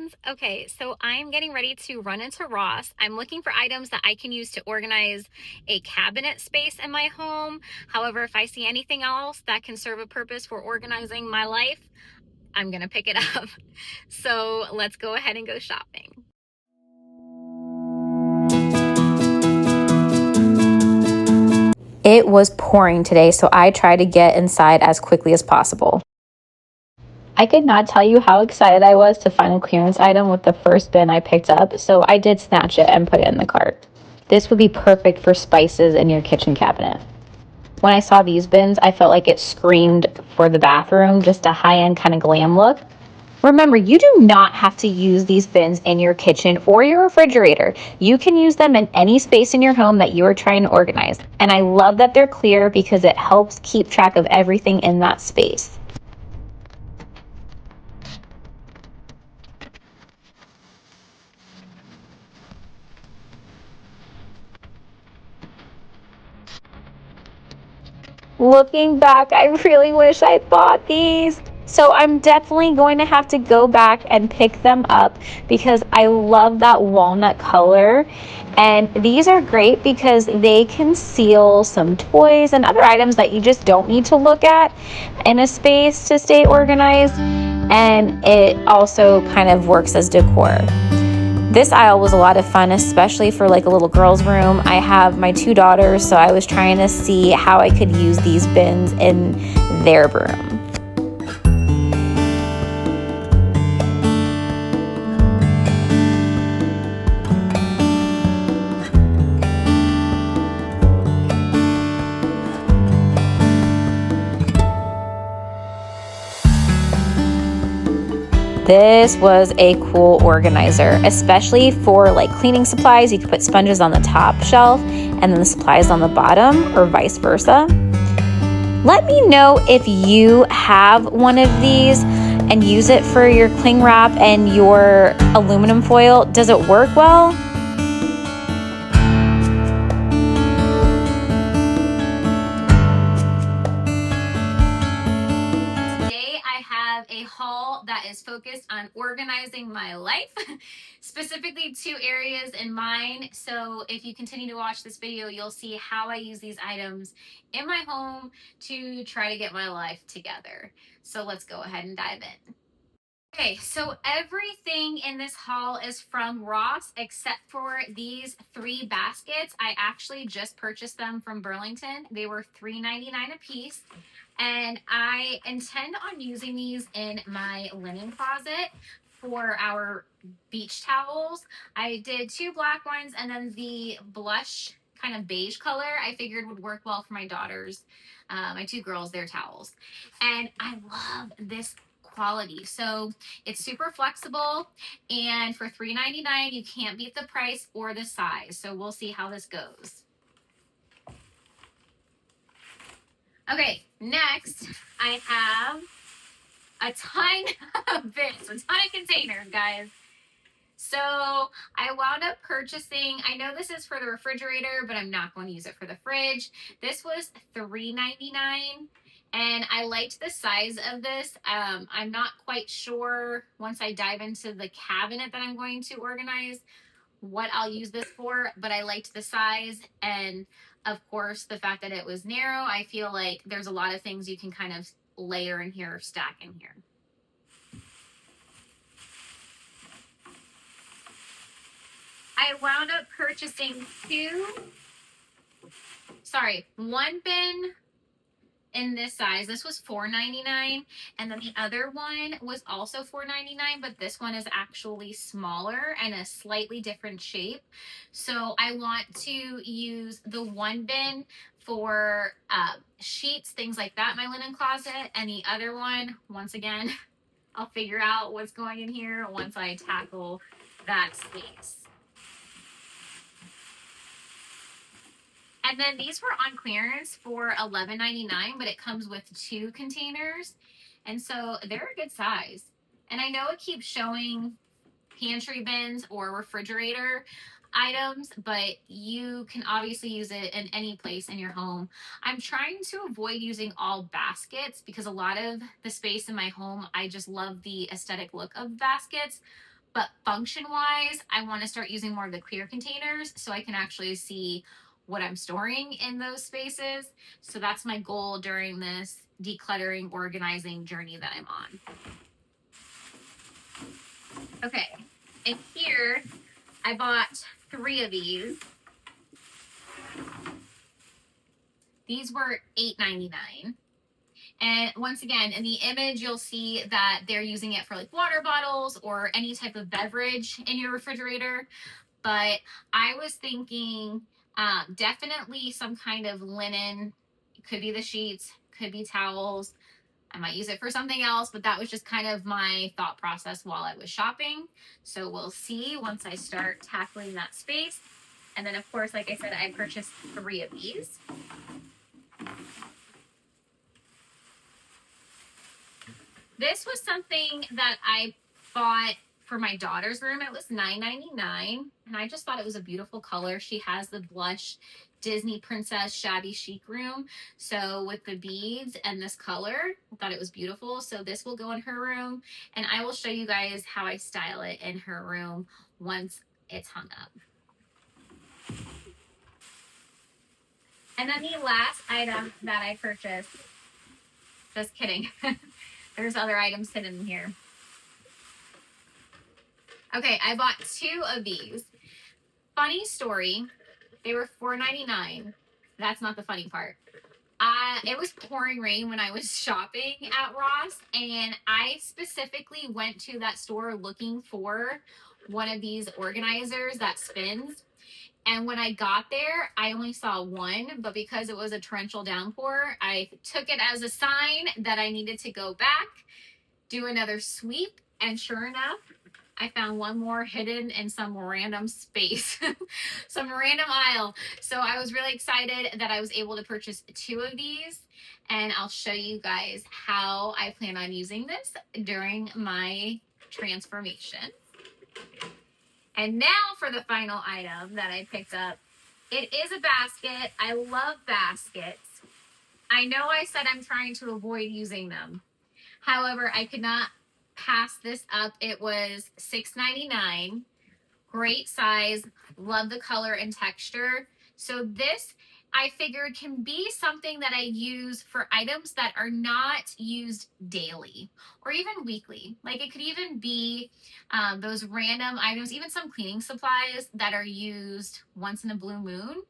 friends. Okay, so I'm getting ready to run into Ross. I'm looking for items that I can use to organize a cabinet space in my home. However, if I see anything else that can serve a purpose for organizing my life, I'm gonna pick it up. So let's go ahead and go shopping. It was pouring today, so I tried to get inside as quickly as possible. I could not tell you how excited I was to find a clearance item with the first bin I picked up, so I did snatch it and put it in the cart. This would be perfect for spices in your kitchen cabinet. When I saw these bins, I felt like it screamed for the bathroom, just a high-end kind of glam look. Remember, you do not have to use these bins in your kitchen or your refrigerator. You can use them in any space in your home that you are trying to organize. And I love that they're clear because it helps keep track of everything in that space. Looking back, I really wish I bought these. So I'm definitely going to have to go back and pick them up because I love that walnut color. And these are great because they conceal some toys and other items that you just don't need to look at in a space to stay organized. And it also kind of works as decor. This aisle was a lot of fun, especially for like a little girl's room. I have my two daughters, so I was trying to see how I could use these bins in their room. This was a cool organizer, especially for like cleaning supplies. You could put sponges on the top shelf and then the supplies on the bottom, or vice versa. Let me know if you have one of these and use it for your cling wrap and your aluminum foil. Does it work well? A haul that is focused on organizing my life, specifically two areas in mind. So if you continue to watch this video, you'll see how I use these items in my home to try to get my life together. So let's go ahead and dive in. Okay, so everything in this haul is from Ross except for these three baskets. I actually just purchased them from Burlington. They were $3.99 a piece. And I intend on using these in my linen closet for our beach towels. I did two black ones and then the blush kind of beige color I figured would work well for my daughters, my two girls, their towels. And I love this quality. So it's super flexible, and for $3.99 you can't beat the price or the size. So we'll see how this goes. Okay, next I have a ton of bits, a ton of containers, guys. So I wound up purchasing, I know this is for the refrigerator, but I'm not going to use it for the fridge. This was $3.99. And I liked the size of this. I'm not quite sure once I dive into the cabinet that I'm going to organize what I'll use this for, but I liked the size and of course the fact that it was narrow. I feel like there's a lot of things you can kind of layer in here or stack in here. I wound up purchasing one bin in this size. This was $4.99, and then the other one was also $4.99, but this one is actually smaller and a slightly different shape. So I want to use the one bin for sheets, things like that, my linen closet, and the other one, once again, I'll figure out what's going in here once I tackle that space. And then these were on clearance for $11.99, but it comes with two containers. And so they're a good size. And I know it keeps showing pantry bins or refrigerator items, but you can obviously use it in any place in your home. I'm trying to avoid using all baskets because a lot of the space in my home, I just love the aesthetic look of baskets. but function wise, I want to start using more of the clear containers so I can actually see what I'm storing in those spaces. So that's my goal during this decluttering, organizing journey that I'm on. Okay, and here I bought 3 of these. These were $8.99. And once again, in the image, you'll see that they're using it for like water bottles or any type of beverage in your refrigerator. But I was thinking definitely some kind of linen. It could be the sheets, could be towels. I might use it for something else, but that was just kind of my thought process while I was shopping. So we'll see once I start tackling that space. And then, of course, like I said, I purchased 3 of these. This was something that I bought for my daughter's room. It was $9.99, and I just thought it was a beautiful color. She has the blush Disney princess shabby chic room. So with the beads and this color, I thought it was beautiful. So this will go in her room, and I will show you guys how I style it in her room once it's hung up. And then the last item that I purchased, just kidding. There's other items hidden in here. Okay, I bought 2 of these. Funny story, they were $4.99. That's not the funny part. It was pouring rain when I was shopping at Ross, and I specifically went to that store looking for one of these organizers that spins. And when I got there, I only saw one, but because it was a torrential downpour, I took it as a sign that I needed to go back, do another sweep, and sure enough, I found one more hidden in some random space, some random aisle. So I was really excited that I was able to purchase 2 of these, and I'll show you guys how I plan on using this during my transformation. And now for the final item that I picked up. It is a basket. I love baskets. I know I said I'm trying to avoid using them. However, I could not pass this up. It was $6.99. Great size. Love the color and texture. So this, I figured, can be something that I use for items that are not used daily or even weekly. Like it could even be those random items, even some cleaning supplies that are used once in a blue moon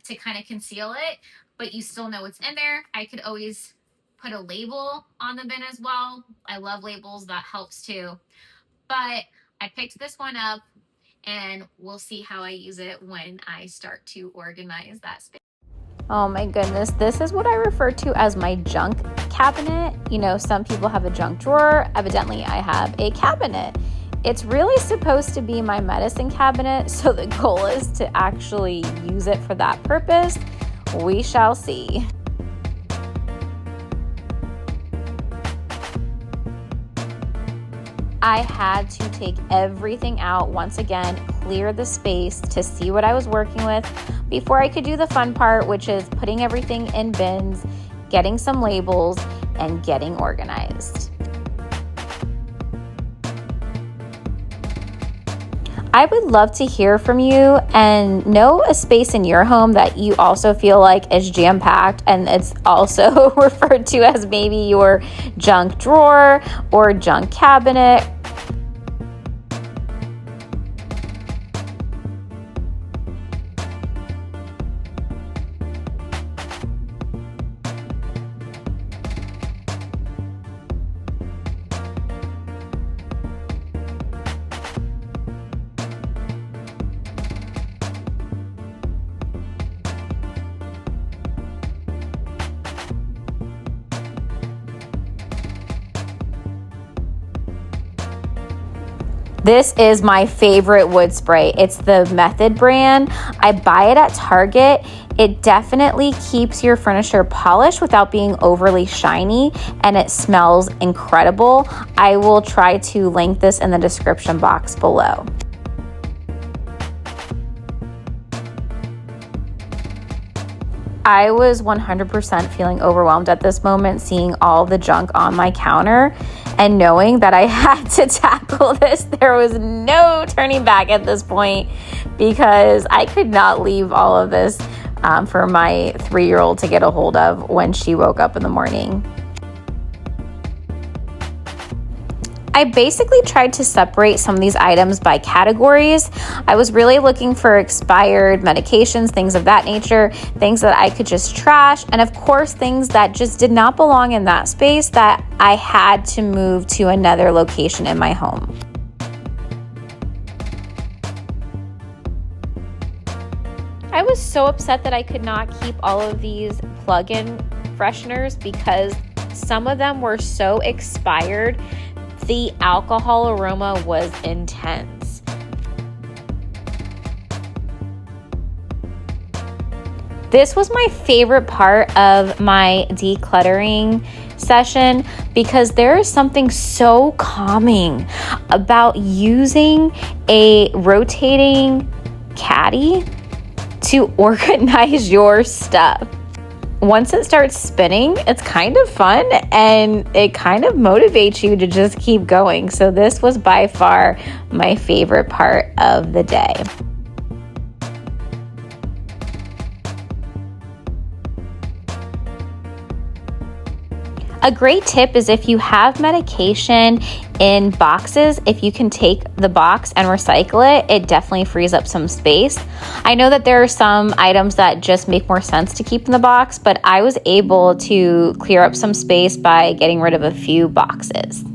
to kind of conceal it, but you still know what's in there. I could always put a label on the bin as well. I love labels, that helps too. But I picked this one up, and we'll see how I use it when I start to organize that space. Oh my goodness, this is what I refer to as my junk cabinet. You know, some people have a junk drawer. Evidently, I have a cabinet. It's really supposed to be my medicine cabinet, so the goal is to actually use it for that purpose. We shall see. I had to take everything out once again, clear the space to see what I was working with before I could do the fun part, which is putting everything in bins, getting some labels, and getting organized. I would love to hear from you and know a space in your home that you also feel like is jam-packed, and it's also referred to as maybe your junk drawer or junk cabinet. This is my favorite wood spray. It's the Method brand. I buy it at Target. It definitely keeps your furniture polished without being overly shiny, and it smells incredible. I will try to link this in the description box below. I was 100% feeling overwhelmed at this moment, seeing all the junk on my counter. And knowing that I had to tackle this, there was no turning back at this point, because I could not leave all of this for my 3-year-old to get a hold of when she woke up in the morning. I basically tried to separate some of these items by categories. I was really looking for expired medications, things of that nature, things that I could just trash, and of course things that just did not belong in that space that I had to move to another location in my home. I was so upset that I could not keep all of these plug-in fresheners because some of them were so expired. The alcohol aroma was intense. This was my favorite part of my decluttering session because there is something so calming about using a rotating caddy to organize your stuff. Once it starts spinning, it's kind of fun and it kind of motivates you to just keep going. So this was by far my favorite part of the day. A great tip is if you have medication in boxes, if you can take the box and recycle it, it definitely frees up some space. I know that there are some items that just make more sense to keep in the box, but I was able to clear up some space by getting rid of a few boxes.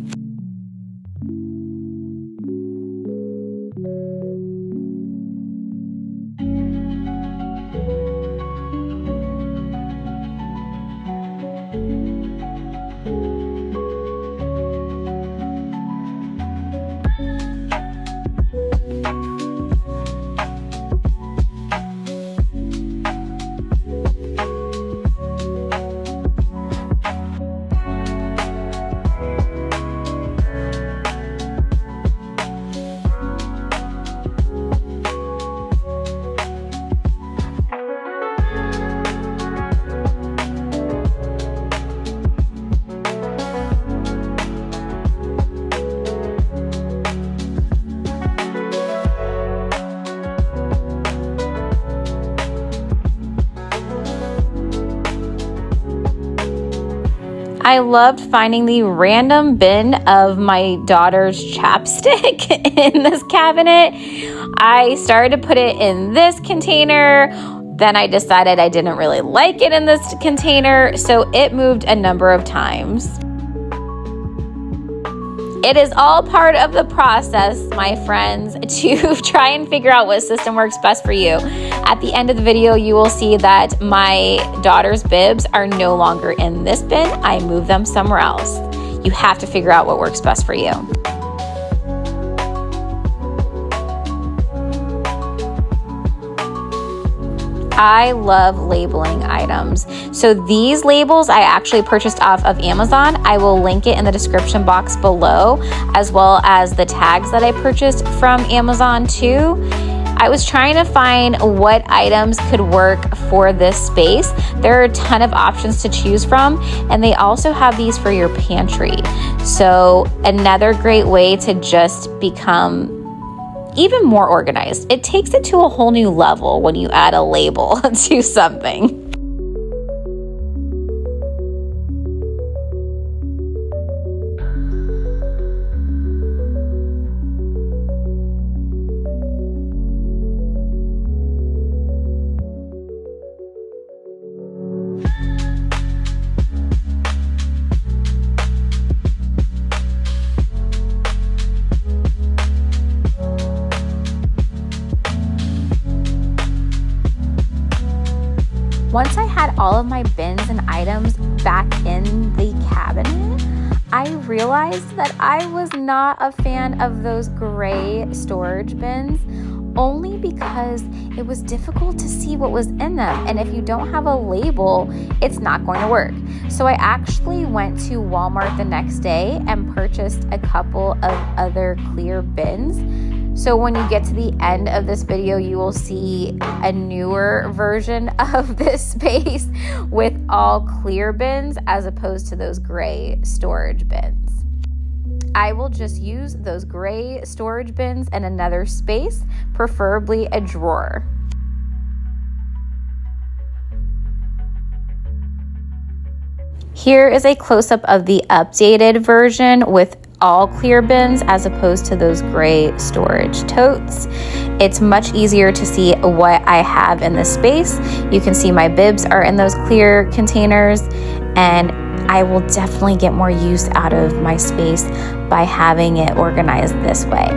I loved finding the random bin of my daughter's chapstick in this cabinet. I started to put it in this container. Then I decided I didn't really like it in this container, so it moved a number of times. It is all part of the process, my friends, to try and figure out what system works best for you. At the end of the video, you will see that my daughter's bibs are no longer in this bin. I moved them somewhere else. You have to figure out what works best for you. I love labeling items. So these labels I actually purchased off of Amazon. I will link it in the description box below, as well as the tags that I purchased from Amazon too. I was trying to find what items could work for this space. There are a ton of options to choose from, and they also have these for your pantry. So another great way to just become even more organized. It takes it to a whole new level when you add a label to something. Once I had all of my bins and items back in the cabinet, I realized that I was not a fan of those gray storage bins, only because it was difficult to see what was in them. And if you don't have a label, it's not going to work. So I actually went to Walmart the next day and purchased a couple of other clear bins. So when you get to the end of this video, you will see a newer version of this space with all clear bins as opposed to those gray storage bins. I will just use those gray storage bins in another space, preferably a drawer. Here is a close-up of the updated version with all clear bins as opposed to those gray storage totes. It's much easier to see what I have in this space. You can see my bibs are in those clear containers, and I will definitely get more use out of my space by having it organized this way.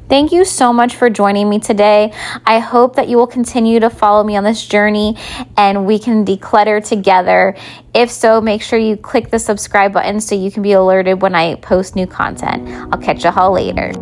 Thank you so much for joining me today. I hope that you will continue to follow me on this journey and we can declutter together. If so, make sure you click the subscribe button so you can be alerted when I post new content. I'll catch you all later.